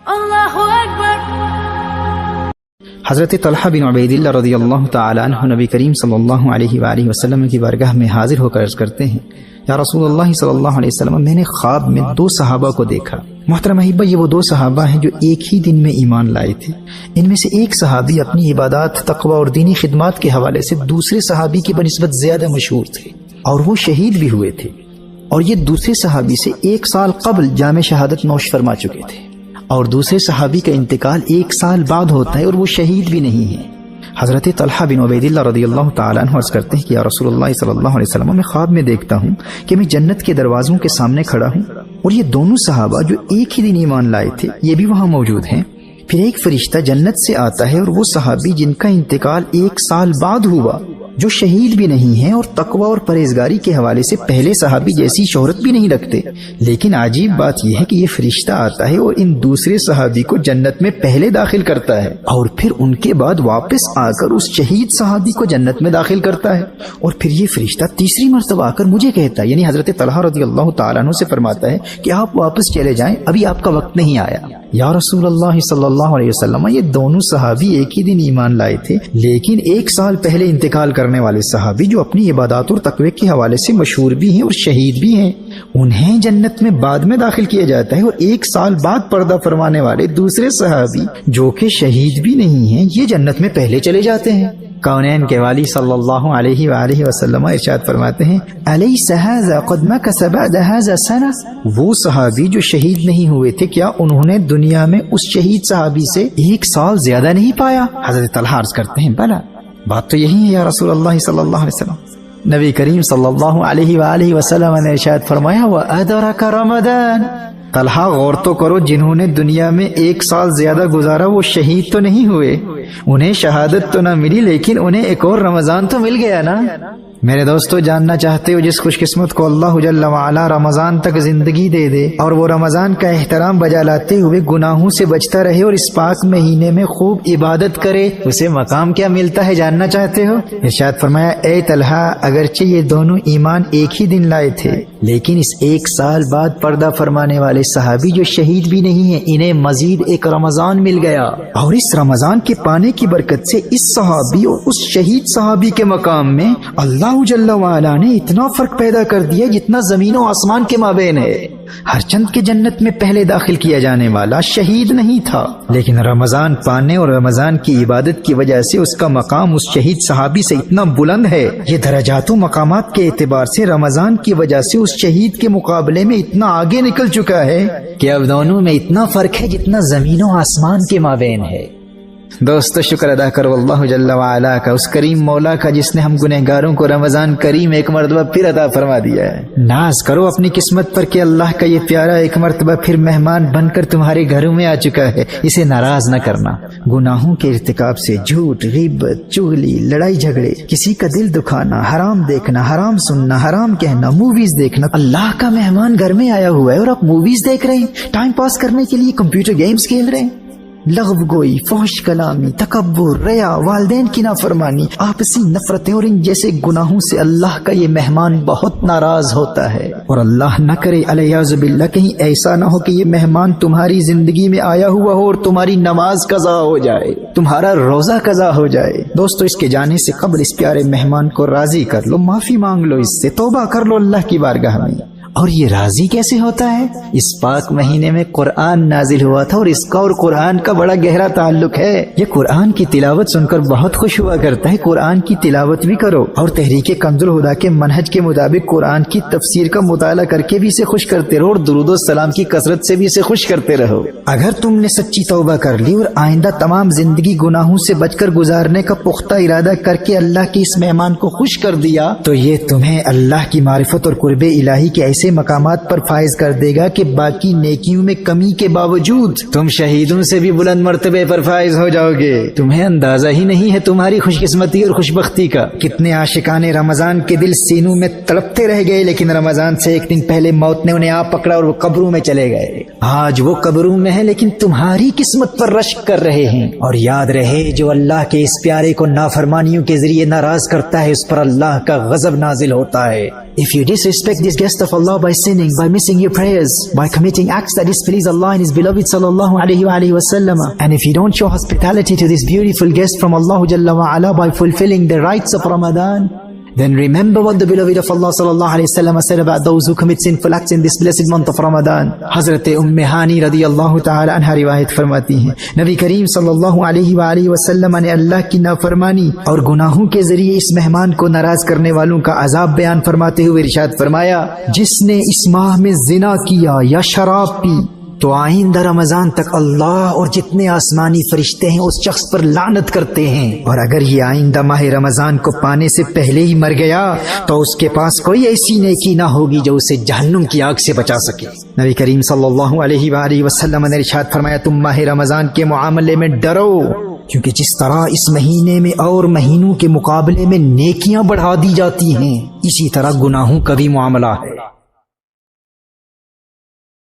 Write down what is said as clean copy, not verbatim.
اللہ اکبر۔ حضرت طلحہ بن عبید اللہ رضی اللہ تعالی عنہ نبی کریم صلی اللہ علیہ وآلہ وسلم کی بارگاہ میں حاضر ہو کر عرض کرتے ہیں، یا رسول اللہ صلی اللہ علیہ وسلم، میں نے خواب میں 2 صحابہ کو دیکھا۔ محترم احبہ، یہ وہ 2 صحابہ ہیں جو ایک ہی دن میں ایمان لائے تھے۔ ان میں سے ایک صحابی اپنی عبادات، تقوی اور دینی خدمات کے حوالے سے دوسرے صحابی کی بنسبت زیادہ مشہور تھے اور وہ شہید بھی ہوئے تھے، اور یہ دوسرے صحابی سے 1 سال قبل جام شہادت نوش فرما چکے تھے، اور دوسرے صحابی کا انتقال 1 سال بعد ہوتا ہے اور وہ شہید بھی نہیں ہیں۔ حضرت طلحہ بن عبید اللہ رضی اللہ تعالیٰ عنہ عرض کرتے ہیں کہ یا رسول اللہ صلی اللہ علیہ وسلم، میں خواب میں دیکھتا ہوں کہ میں جنت کے دروازوں کے سامنے کھڑا ہوں اور یہ دونوں صحابہ جو ایک ہی دن ایمان لائے تھے یہ بھی وہاں موجود ہیں۔ پھر ایک فرشتہ جنت سے آتا ہے اور وہ صحابی جن کا انتقال 1 سال بعد ہوا، جو شہید بھی نہیں ہیں اور تقوی اور پرہیزگاری کے حوالے سے پہلے صحابی جیسی شہرت بھی نہیں رکھتے، لیکن عجیب بات یہ ہے کہ یہ فرشتہ آتا ہے اور ان دوسرے صحابی کو جنت میں پہلے داخل کرتا ہے اور پھر ان کے بعد واپس آ کر اس شہید صحابی کو جنت میں داخل کرتا ہے، اور پھر یہ فرشتہ تیسری مرتبہ آ کر مجھے کہتا ہے، یعنی حضرت طلحہ رضی اللہ تعالیٰ عنہ سے فرماتا ہے کہ آپ واپس چلے جائیں، ابھی آپ کا وقت نہیں آیا۔ یا رسول اللہ صلی اللہ علیہ وسلم، یہ دونوں صحابی ایک ہی دن ایمان لائے تھے، لیکن 1 سال پہلے انتقال کرنے والے صحابی جو اپنی عبادات اور تقوی کے حوالے سے مشہور بھی ہیں اور شہید بھی ہیں، انہیں جنت میں بعد میں داخل کیا جاتا ہے، اور 1 سال بعد پردہ فرمانے والے دوسرے صحابی جو کہ شہید بھی نہیں ہیں یہ جنت میں پہلے چلے جاتے ہیں۔ کونین کے والی صلی اللہ علیہ وآلہ وسلم ارشاد فرماتے ہیں، الیس ھذا قد مکث بعد ھذا سنہ، وہ صحابی جو شہید نہیں ہوئے تھے کیا انہوں نے دنیا میں اس شہید صحابی سے 1 سال زیادہ نہیں پایا؟ حضرت طلحہ عرض کرتے ہیں، بلا، بات تو یہی ہے یا رسول اللہ صلی اللہ علیہ وسلم۔ نبی کریم صلی اللہ علیہ وآلہ وسلم نے ارشاد فرمایا، وَأَدْرَكَ رمضان۔ طلحہ غور تو کرو، جنہوں نے دنیا میں 1 سال زیادہ گزارا وہ شہید تو نہیں ہوئے، انہیں شہادت تو نہ ملی لیکن انہیں ایک اور رمضان تو مل گیا نا۔ میرے دوستو، جاننا چاہتے ہو جس خوش قسمت کو اللہ جل وعلا رمضان تک زندگی دے دے اور وہ رمضان کا احترام بجا لاتے ہوئے گناہوں سے بچتا رہے اور اس پاک مہینے میں خوب عبادت کرے، اسے مقام کیا ملتا ہے جاننا چاہتے ہو؟ ارشاد فرمایا، اے طلحہ، اگرچہ یہ دونوں ایمان ایک ہی دن لائے تھے لیکن اس 1 سال بعد پردہ فرمانے والے صحابی جو شہید بھی نہیں ہیں انہیں مزید ایک رمضان مل گیا، اور اس رمضان کے پانے کی برکت سے اس صحابی اور اس شہید صحابی کے مقام میں اللہ جل وعلا نے اتنا فرق پیدا کر دیا جتنا زمین و آسمان کے مابین ہے۔ ہر چند کے جنت میں پہلے داخل کیا جانے والا شہید نہیں تھا، لیکن رمضان پانے اور رمضان کی عبادت کی وجہ سے اس کا مقام اس شہید صحابی سے اتنا بلند ہے، یہ درجات و مقامات کے اعتبار سے رمضان کی وجہ سے اس شہید کے مقابلے میں اتنا آگے نکل چکا ہے کہ اب دونوں میں اتنا فرق ہے جتنا زمین و آسمان کے مابین ہے۔ دوستو، شکر ادا کرو اللہ جل وعلا کا، اس کریم مولا کا جس نے ہم گنہگاروں کو رمضان کریم ایک مرتبہ پھر عطا فرما دیا ہے۔ ناز کرو اپنی قسمت پر کہ اللہ کا یہ پیارا ایک مرتبہ پھر مہمان بن کر تمہارے گھروں میں آ چکا ہے، اسے ناراض نہ کرنا۔ گناہوں کے ارتکاب سے جھوٹ، غیبت، چغلی، لڑائی جھگڑے، کسی کا دل دکھانا، حرام دیکھنا، حرام سننا، حرام کہنا، موویز دیکھنا۔ اللہ کا مہمان گھر میں آیا ہوا ہے اور آپ موویز دیکھ رہے ہیں، ٹائم پاس کرنے کے لیے کمپیوٹر گیمز کھیل رہے ہیں۔ لغو گوئی، فحش کلامی، تکبر، ریا، والدین کی نافرمانی، آپسی نفرتیں اور ان جیسے گناہوں سے اللہ کا یہ مہمان بہت ناراض ہوتا ہے، اور اللہ نہ کرے الیاذ باللہ کہیں ایسا نہ ہو کہ یہ مہمان تمہاری زندگی میں آیا ہوا ہو اور تمہاری نماز قضا ہو جائے، تمہارا روزہ قضا ہو جائے۔ دوستو، اس کے جانے سے قبل اس پیارے مہمان کو راضی کر لو، معافی مانگ لو، اس سے توبہ کر لو اللہ کی بارگاہ میں۔ اور یہ راضی کیسے ہوتا ہے؟ اس پاک مہینے میں قرآن نازل ہوا تھا اور اس کا اور قرآن کا بڑا گہرا تعلق ہے۔ یہ قرآن کی تلاوت سن کر بہت خوش ہوا کرتا ہے، قرآن کی تلاوت بھی کرو اور تحریک کنز الہدیٰ کے منہج کے مطابق قرآن کی تفسیر کا مطالعہ کر کے بھی اسے خوش کرتے رہو اور درود و سلام کی کثرت سے بھی اسے خوش کرتے رہو۔ اگر تم نے سچی توبہ کر لی اور آئندہ تمام زندگی گناہوں سے بچ کر گزارنے کا پختہ ارادہ کر کے اللہ کے اس مہمان کو خوش کر دیا تو یہ تمہیں اللہ کی معرفت اور قرب الہی کے ایسے مقامات پر فائز کر دے گا کہ باقی نیکیوں میں کمی کے باوجود تم شہیدوں سے بھی بلند مرتبے پر فائز ہو جاؤ گے۔ تمہیں اندازہ ہی نہیں ہے تمہاری خوش قسمتی اور خوش بختی کا۔ کتنے عاشقان رمضان کے دل سینوں میں تڑپتے رہ گئے لیکن رمضان سے 1 دن پہلے موت نے انہیں آ پکڑا اور وہ قبروں میں چلے گئے۔ آج وہ قبروں میں ہیں لیکن تمہاری قسمت پر رشک کر رہے ہیں۔ اور یاد رہے، جو اللہ کے اس پیارے کو نافرمانیوں کے ذریعے ناراض کرتا ہے اس پر اللہ کا غضب نازل ہوتا ہے۔ If you disrespect this guest of Allah by sinning, by missing your prayers, by committing acts that displease Allah and His beloved sallallahu alaihi wasallam, and if you don't show hospitality to this beautiful guest from Allah Jalla wa Ala by fulfilling the rites of Ramadan, then remember what the beloved of Allah sallallahu alaihi wasallam said about those who commit sinful acts in this blessed month of Ramadan. Hazrat Hani radiyallahu ta'ala anha riwayat فرماتی ہیں نبی کریم صلی اللہ علیہ وسلم نے اللہ کی نافرمانی اور گناہوں کے ذریعے اس مہمان کو ناراض کرنے والوں کا عذاب بیان فرماتے ہوئے ارشاد فرمایا، جس نے اس ماہ میں زنا کیا یا شراب پی تو آئندہ رمضان تک اللہ اور جتنے آسمانی فرشتے ہیں اس شخص پر لعنت کرتے ہیں، اور اگر یہ آئندہ ماہ رمضان کو پانے سے پہلے ہی مر گیا تو اس کے پاس کوئی ایسی نیکی نہ ہوگی جو اسے جہنم کی آگ سے بچا سکے۔ نبی کریم صلی اللہ علیہ وآلہ وسلم نے ارشاد فرمایا، تم ماہ رمضان کے معاملے میں ڈرو، کیونکہ جس طرح اس مہینے میں اور مہینوں کے مقابلے میں نیکیاں بڑھا دی جاتی ہیں، اسی طرح گناہوں کا بھی معاملہ ہے۔